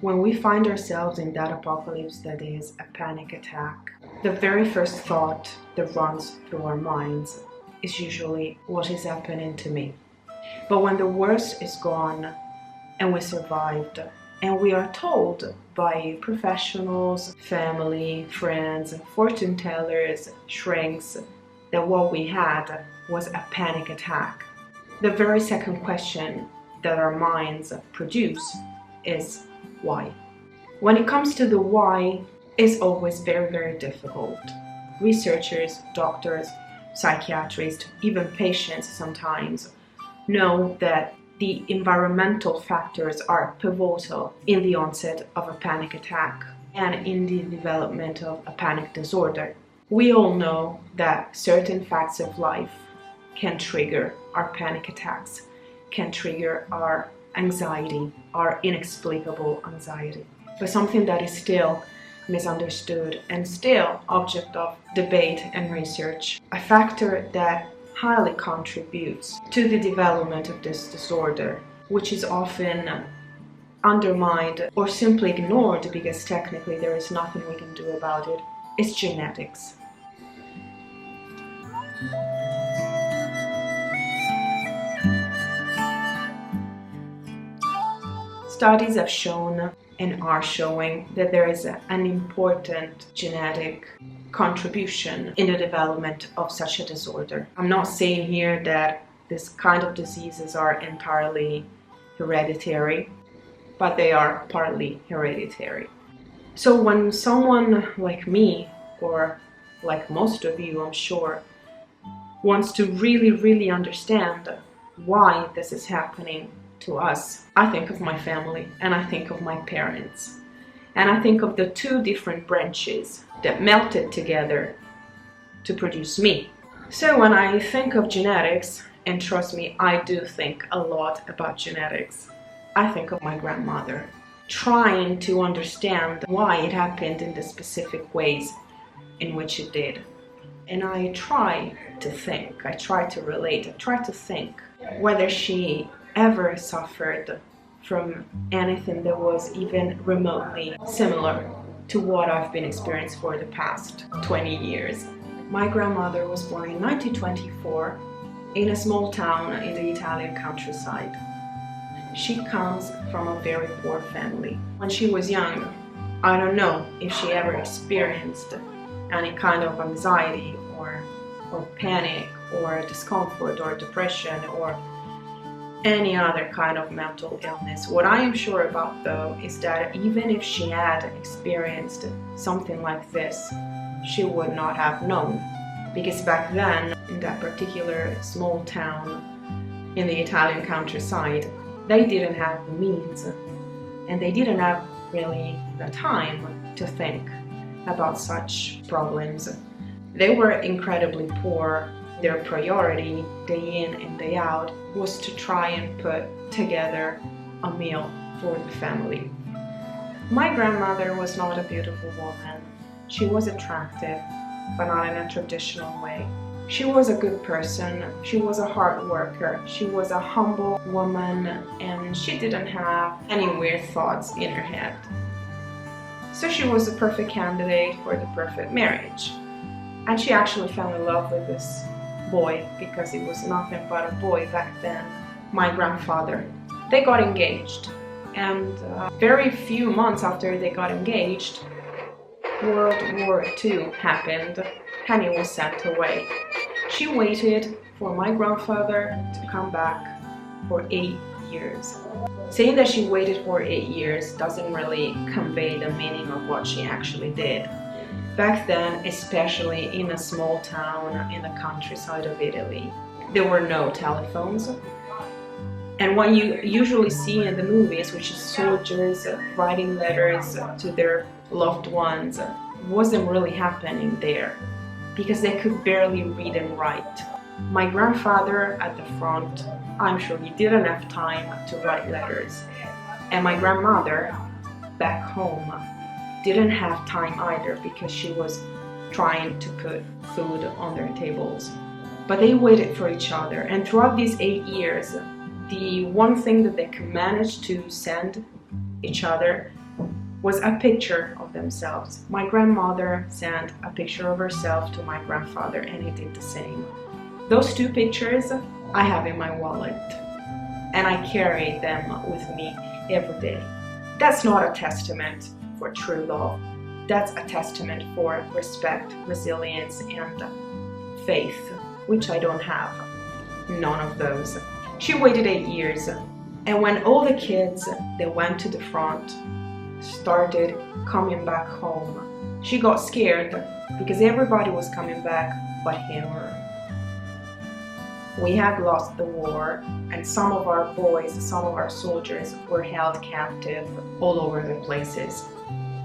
When we find ourselves in that apocalypse that is a panic attack, the very first thought that runs through our minds is usually, what is happening to me? But when the worst is gone and we survived, and we are told by professionals, family, friends, fortune tellers, shrinks, that what we had was a panic attack, the very second question that our minds produce is why? When it comes to the why, it's always very, very difficult. Researchers, doctors, psychiatrists, even patients sometimes know that the environmental factors are pivotal in the onset of a panic attack and in the development of a panic disorder. We all know that certain facts of life can trigger our panic attacks, can trigger our anxiety, our inexplicable anxiety. But something that is still misunderstood and still object of debate and research, a factor that highly contributes to the development of this disorder, which is often undermined or simply ignored because technically there is nothing we can do about it, is genetics. Studies have shown and are showing that there is an important genetic contribution in the development of such a disorder. I'm not saying here that this kind of diseases are entirely hereditary, but they are partly hereditary. So when someone like me, or like most of you, I'm sure, wants to really understand why this is happening to us, I think of my family and I think of my parents. And I think of the two different branches that melted together to produce me. So when I think of genetics, and trust me, I do think a lot about genetics, I think of my grandmother, trying to understand why it happened in the specific ways in which it did. And I try to think, I try to relate, I try to think whether she ever suffered from anything that was even remotely similar to what I've been experiencing for the past 20 years. My grandmother was born in 1924 in a small town in the Italian countryside. She comes from a very poor family. When she was young, I don't know if she ever experienced any kind of anxiety or panic or discomfort or depression or any other kind of mental illness. What I am sure about though is that even if she had experienced something like this, she would not have known, because back then in that particular small town in the Italian countryside, they didn't have the means and they didn't have really the time to think about such problems. They were incredibly poor. Their priority, day in and day out, was to try and put together a meal for the family. My grandmother was not a beautiful woman. She was attractive, but not in a traditional way. She was a good person. She was a hard worker. She was a humble woman, and she didn't have any weird thoughts in her head. So she was the perfect candidate for the perfect marriage. And she actually fell in love with this boy, because it was nothing but a boy back then, my grandfather. They got engaged, and very few months after they got engaged, World War II happened and he was sent away. She waited for my grandfather to come back for 8 years. Saying that she waited for 8 years doesn't really convey the meaning of what she actually did. Back then, especially in a small town in the countryside of Italy, there were no telephones. And what you usually see in the movies, which is soldiers writing letters to their loved ones, wasn't really happening there, because they could barely read and write. My grandfather at the front, I'm sure he didn't have time to write letters. And my grandmother back home didn't have time either, because she was trying to put food on their tables. But they waited for each other, and throughout these 8 years, the one thing that they could manage to send each other was a picture of themselves. My grandmother sent a picture of herself to my grandfather, and he did the same. Those two pictures I have in my wallet, and I carry them with me every day. That's not a testament for true love. That's a testament for respect, resilience, and faith, which I don't have. None of those. She waited 8 years, and when all the kids that went to the front started coming back home, she got scared because everybody was coming back but him. We had lost the war, and some of our boys, some of our soldiers were held captive all over the places.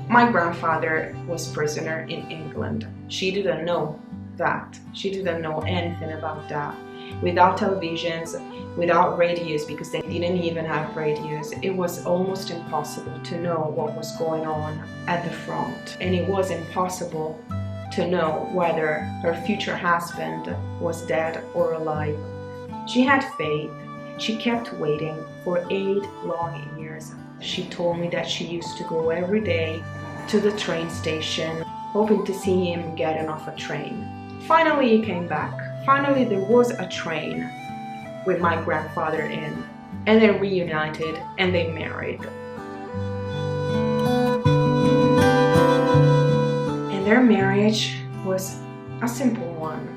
My grandfather was prisoner in England. She didn't know that. She didn't know anything about that. Without televisions, without radios, because they didn't even have radios, it was almost impossible to know what was going on at the front. And it was impossible to know whether her future husband was dead or alive. She had faith. She kept waiting for 8 long years. She told me that she used to go every day to the train station, hoping to see him getting off a train. Finally, he came back. Finally, there was a train with my grandfather in, and they reunited and they married. And their marriage was a simple one.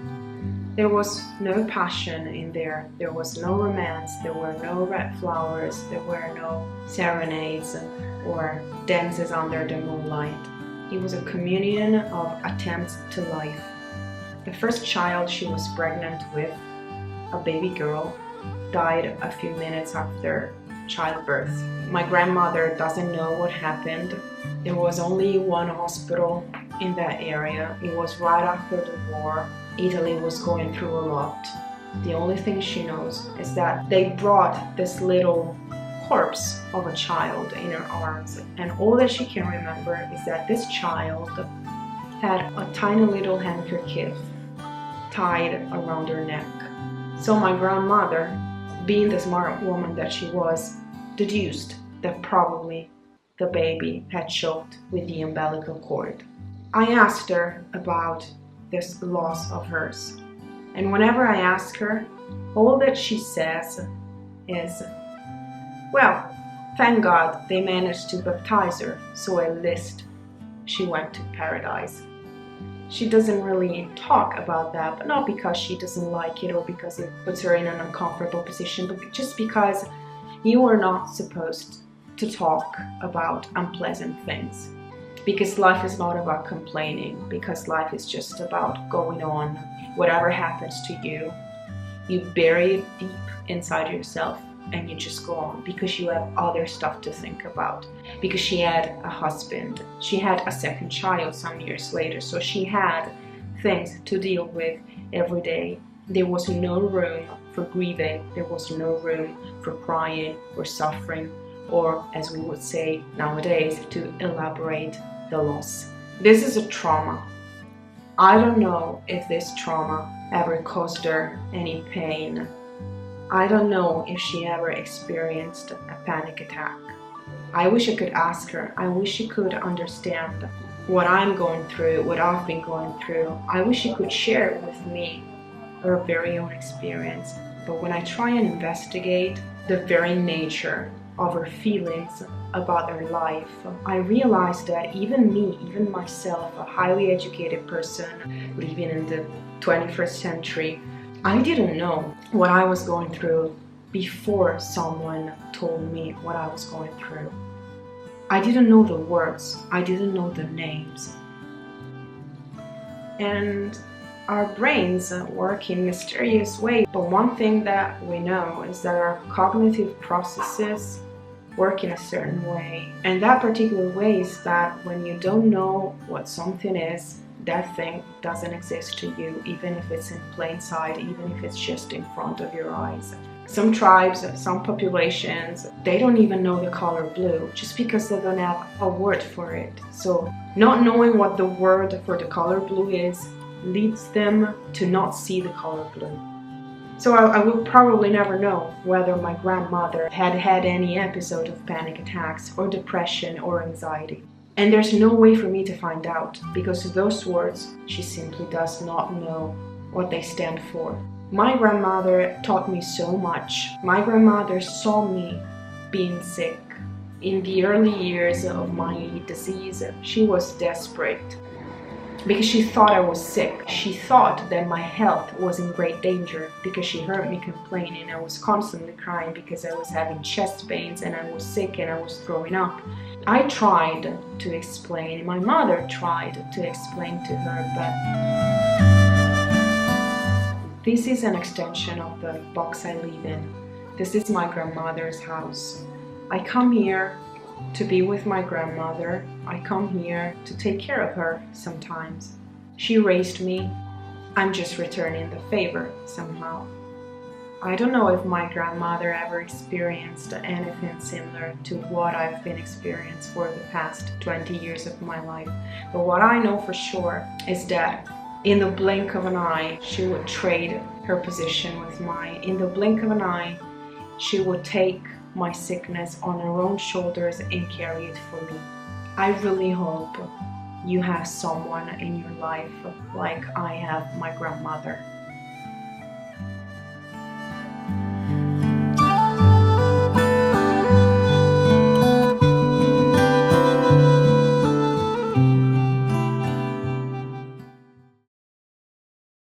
There was no passion in there. There was no romance. There were no red flowers. There were no serenades or dances under the moonlight. It was a communion of attempts to life. The first child she was pregnant with, a baby girl, died a few minutes after childbirth. My grandmother doesn't know what happened. There was only one hospital in that area. It was right after the war. Italy was going through a lot. The only thing she knows is that they brought this little corpse of a child in her arms, and all that she can remember is that this child had a tiny little handkerchief tied around her neck. So my grandmother, being the smart woman that she was, deduced that probably the baby had choked with the umbilical cord. I asked her about this loss of hers, and whenever I ask her, all that she says is, well, thank God they managed to baptize her, so at least she went to paradise. She doesn't really talk about that, but not because she doesn't like it or because it puts her in an uncomfortable position, but just because you are not supposed to talk about unpleasant things. Because life is not about complaining, because life is just about going on. Whatever happens to you, you bury it deep inside yourself and you just go on, because you have other stuff to think about. Because she had a husband, she had a second child some years later, so she had things to deal with every day. There was no room for grieving, there was no room for crying or suffering, or as we would say nowadays, to elaborate the loss. This is a trauma. I don't know if this trauma ever caused her any pain. I don't know if she ever experienced a panic attack. I wish I could ask her. I wish she could understand what I'm going through, what I've been going through. I wish she could share with me her very own experience. But when I try and investigate the very nature of her feelings about her life, I realize that even me, even myself, a highly educated person living in the 21st century, I didn't know what I was going through before someone told me what I was going through. I didn't know the words, I didn't know the names. And our brains work in mysterious ways, but one thing that we know is that our cognitive processes work in a certain way. And that particular way is that when you don't know what something is, that thing doesn't exist to you, even if it's in plain sight, even if it's just in front of your eyes. Some tribes, some populations, they don't even know the color blue just because they don't have a word for it. So not knowing what the word for the color blue is leads them to not see the color blue. So I will probably never know whether my grandmother had any episode of panic attacks or depression or anxiety. And there's no way for me to find out, because those words, she simply does not know what they stand for. My grandmother taught me so much. My grandmother saw me being sick. In the early years of my disease, she was desperate because she thought I was sick. She thought that my health was in great danger because she heard me complaining. I was constantly crying because I was having chest pains and I was sick and I was throwing up. I tried to explain, my mother tried to explain to her, but this is an extension of the box I live in. This is my grandmother's house. I come here to be with my grandmother. I come here to take care of her sometimes. She raised me. I'm just returning the favor somehow. I don't know if my grandmother ever experienced anything similar to what I've been experiencing for the past 20 years of my life. But what I know for sure is that in the blink of an eye, she would trade her position with mine. In the blink of an eye, she would take my sickness on her own shoulders and carry it for me. I really hope you have someone in your life like I have my grandmother.